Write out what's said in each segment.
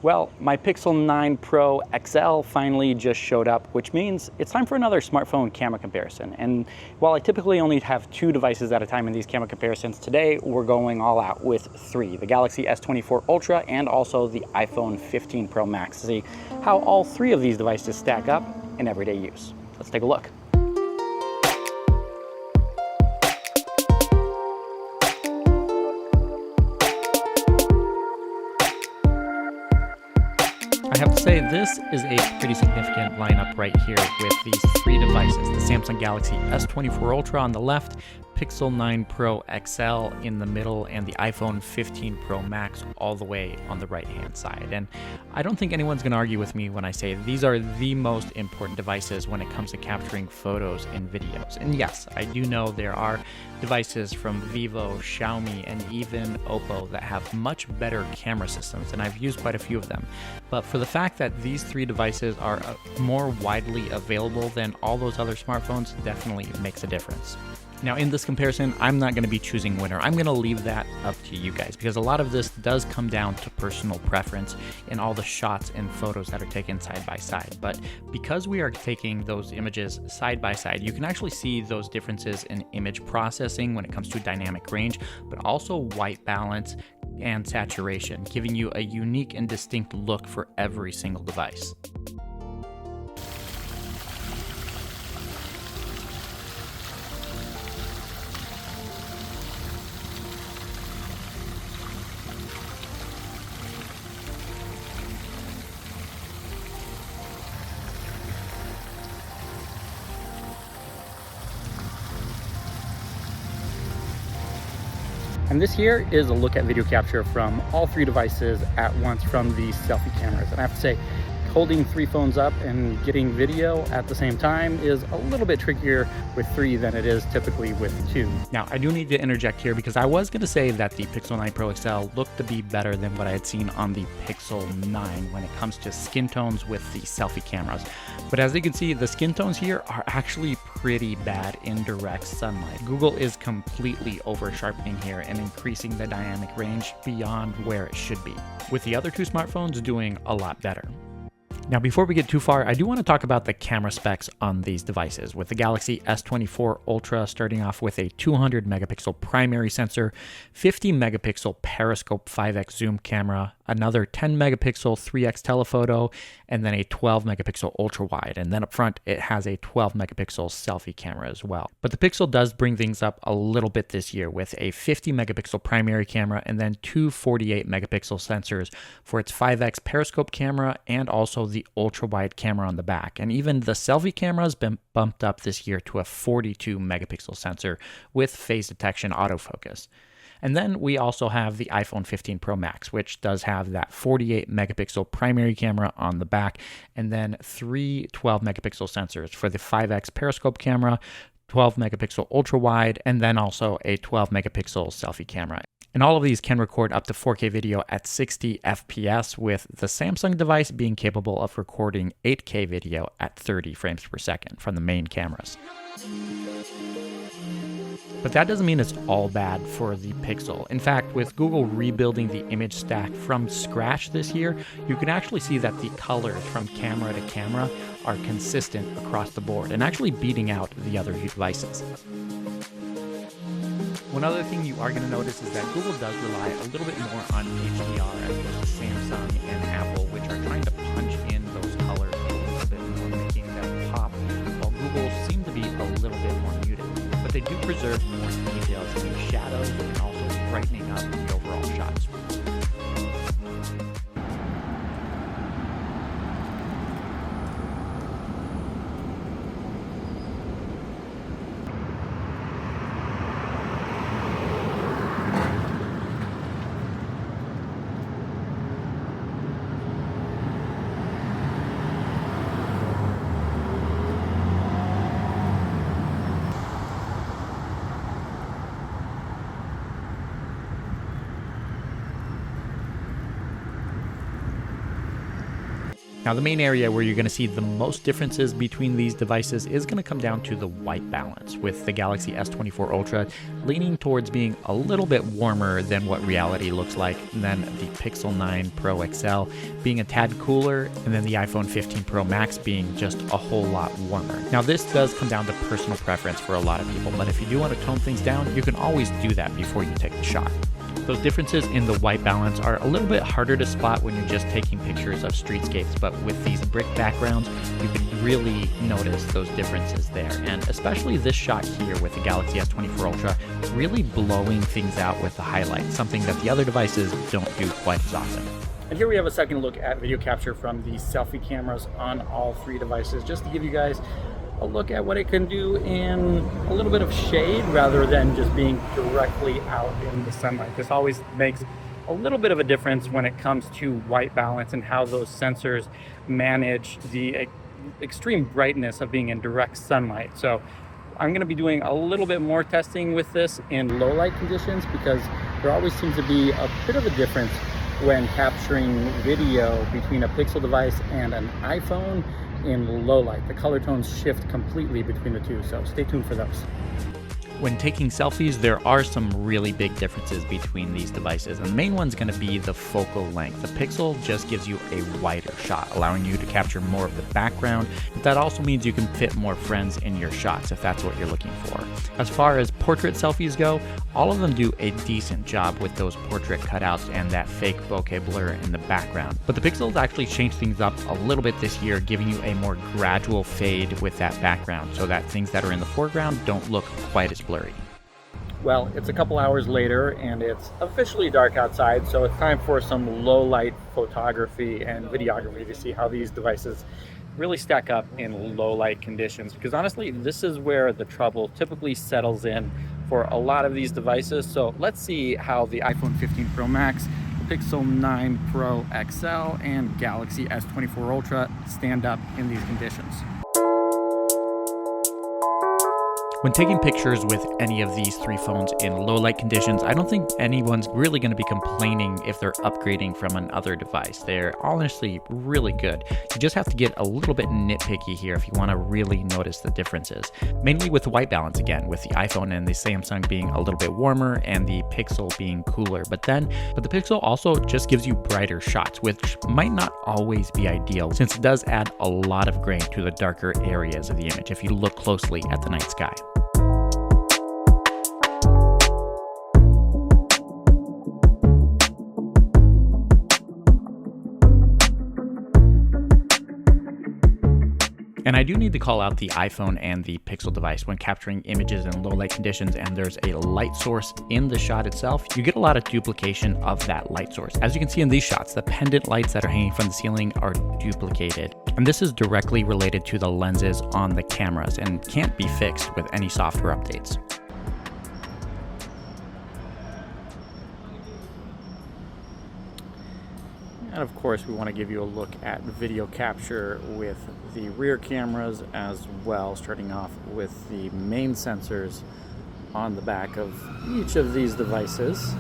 Well, my Pixel 9 Pro XL finally just showed up, which means it's time for another smartphone camera comparison. And while I typically only have 2 devices at a time in these camera comparisons, today we're going all out with 3, the Galaxy S24 Ultra and also the iPhone 15 Pro Max, to see how all 3 of these devices stack up in everyday use. Let's take a look. I have to say, this is a pretty significant lineup right here with these 3 devices. The Samsung Galaxy S24 Ultra on the left, Pixel 9 Pro XL in the middle, and the iPhone 15 Pro Max all the way on the right-hand side. And I don't think anyone's going to argue with me when I say these are the most important devices when it comes to capturing photos and videos. And yes, I do know there are devices from Vivo, Xiaomi, and even Oppo that have much better camera systems, and I've used quite a few of them. But for the fact that these 3 devices are more widely available than all those other smartphones definitely makes a difference. Now, in this comparison, I'm not going to be choosing winner. I'm going to leave that up to you guys, because a lot of this does come down to personal preference in all the shots and photos that are taken side by side. But because we are taking those images side by side, you can actually see those differences in image processing when it comes to dynamic range, but also white balance and saturation, giving you a unique and distinct look for every single device. And this here is a look at video capture from all 3 devices at once from the selfie cameras. And I have to say, holding 3 phones up and getting video at the same time is a little bit trickier with 3 than it is typically with 2. Now, I do need to interject here because I was going to say that the Pixel 9 Pro XL looked to be better than what I had seen on the Pixel 9 when it comes to skin tones with the selfie cameras. But as you can see, the skin tones here are actually pretty bad in direct sunlight. Google is completely over sharpening here and increasing the dynamic range beyond where it should be, with the other 2 smartphones doing a lot better. Now, before we get too far, I do want to talk about the camera specs on these devices, with the Galaxy S24 Ultra starting off with a 200 megapixel primary sensor, 50 megapixel periscope 5x zoom camera, another 10 megapixel 3x telephoto, and then a 12 megapixel ultra wide. And then up front, it has a 12 megapixel selfie camera as well. But the Pixel does bring things up a little bit this year with a 50 megapixel primary camera and then 2 48 megapixel sensors for its 5x periscope camera and also the ultra wide camera on the back. And even the selfie camera has been bumped up this year to a 42 megapixel sensor with face detection autofocus. And then we also have the iPhone 15 Pro Max, which does have that 48 megapixel primary camera on the back, and then 3 12 megapixel sensors for the 5x periscope camera, 12 megapixel ultra wide, and then also a 12 megapixel selfie camera. And all of these can record up to 4K video at 60 FPS, with the Samsung device being capable of recording 8K video at 30 frames per second from the main cameras. But that doesn't mean it's all bad for the Pixel. In fact, with Google rebuilding the image stack from scratch this year, you can actually see that the colors from camera to camera are consistent across the board and actually beating out the other devices. One other thing you are going to notice is that Google does rely a little bit more on HDR as opposed to Samsung and Apple, which are trying to punch in those colors a little bit more, making them pop, while Google seemed to be a little bit more muted. But they do preserve more details in the shadows and also brightening up the overall shots. Now, the main area where you're going to see the most differences between these devices is going to come down to the white balance, with the Galaxy S24 Ultra leaning towards being a little bit warmer than what reality looks like, and then the Pixel 9 Pro XL being a tad cooler, and then the iPhone 15 Pro Max being just a whole lot warmer. Now, this does come down to personal preference for a lot of people, but if you do want to tone things down, you can always do that before you take the shot. Those differences in the white balance are a little bit harder to spot when you're just taking pictures of streetscapes, but with these brick backgrounds, you can really notice those differences there. And especially this shot here with the Galaxy S24 Ultra, really blowing things out with the highlights, something that the other devices don't do quite as often. And here we have a second look at video capture from the selfie cameras on all three devices, just to give you guys a look at what it can do in a little bit of shade rather than just being directly out in the sunlight. This always makes a little bit of a difference when it comes to white balance and how those sensors manage the extreme brightness of being in direct sunlight. So I'm going to be doing a little bit more testing with this in low light conditions, because there always seems to be a bit of a difference when capturing video between a Pixel device and an iPhone in low light. The color tones shift completely between the two, so stay tuned for those. When taking selfies, there are some really big differences between these devices, and the main one's going to be the focal length. The Pixel just gives you a wider shot, allowing you to capture more of the background, but that also means you can fit more friends in your shots if that's what you're looking for. As far as portrait selfies go, all of them do a decent job with those portrait cutouts and that fake bokeh blur in the background. But the Pixel's actually changed things up a little bit this year, giving you a more gradual fade with that background, so that things that are in the foreground don't look quite as blurry. Well, it's a couple hours later and it's officially dark outside, so it's time for some low light photography and videography to see how these devices really stack up in low light conditions, because honestly, this is where the trouble typically settles in for a lot of these devices. So let's see how the iPhone 15 Pro Max, Pixel 9 Pro XL, and Galaxy S24 Ultra stand up in these conditions. When taking pictures with any of these three phones in low light conditions, I don't think anyone's really going to be complaining if they're upgrading from another device. They're honestly really good. You just have to get a little bit nitpicky here if you want to really notice the differences. Mainly with the white balance again, with the iPhone and the Samsung being a little bit warmer and the Pixel being cooler. But the Pixel also just gives you brighter shots, which might not always be ideal, since it does add a lot of grain to the darker areas of the image if you look closely at the night sky. And I do need to call out the iPhone and the Pixel device when capturing images in low light conditions and there's a light source in the shot itself. You get a lot of duplication of that light source. As you can see in these shots, the pendant lights that are hanging from the ceiling are duplicated. And this is directly related to the lenses on the cameras and can't be fixed with any software updates. And of course, we want to give you a look at video capture with the rear cameras as well, starting off with the main sensors on the back of each of these devices.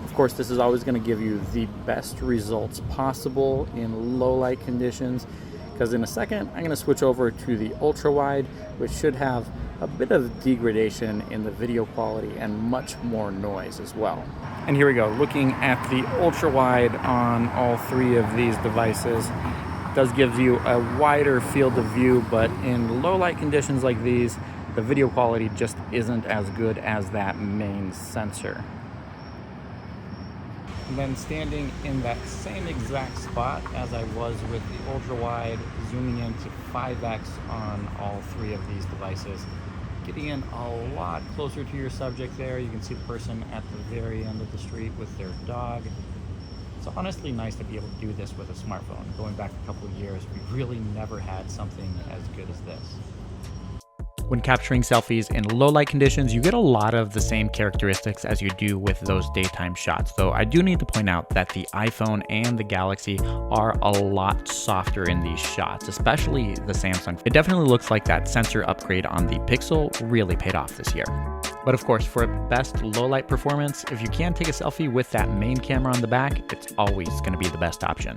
Of course, this is always going to give you the best results possible in low light conditions, because in a second I'm going to switch over to the ultra wide, which should have a bit of degradation in the video quality and much more noise as well. And here we go, looking at the ultra wide on all three of these devices. It does give you a wider field of view, but in low light conditions like these, the video quality just isn't as good as that main sensor. And then standing in that same exact spot as I was with the ultra wide, zooming into 5x on all three of these devices, getting in a lot closer to your subject there. You can see the person at the very end of the street with their dog. It's honestly nice to be able to do this with a smartphone. Going back a couple of years, we really never had something as good as this. When capturing selfies in low light conditions, you get a lot of the same characteristics as you do with those daytime shots, though I do need to point out that the iPhone and the Galaxy are a lot softer in these shots, especially the Samsung. It definitely looks like that sensor upgrade on the Pixel really paid off this year. But of course, for best low light performance, if you can take a selfie with that main camera on the back, it's always going to be the best option.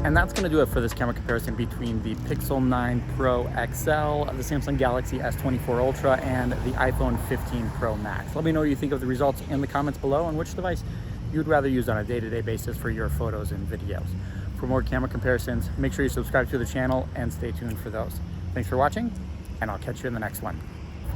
And that's going to do it for this camera comparison between the Pixel 9 Pro XL, the Samsung Galaxy S24 Ultra, and the iPhone 15 Pro Max. Let me know what you think of the results in the comments below and which device you'd rather use on a day-to-day basis for your photos and videos. For more camera comparisons, make sure you subscribe to the channel and stay tuned for those. Thanks for watching, and I'll catch you in the next one.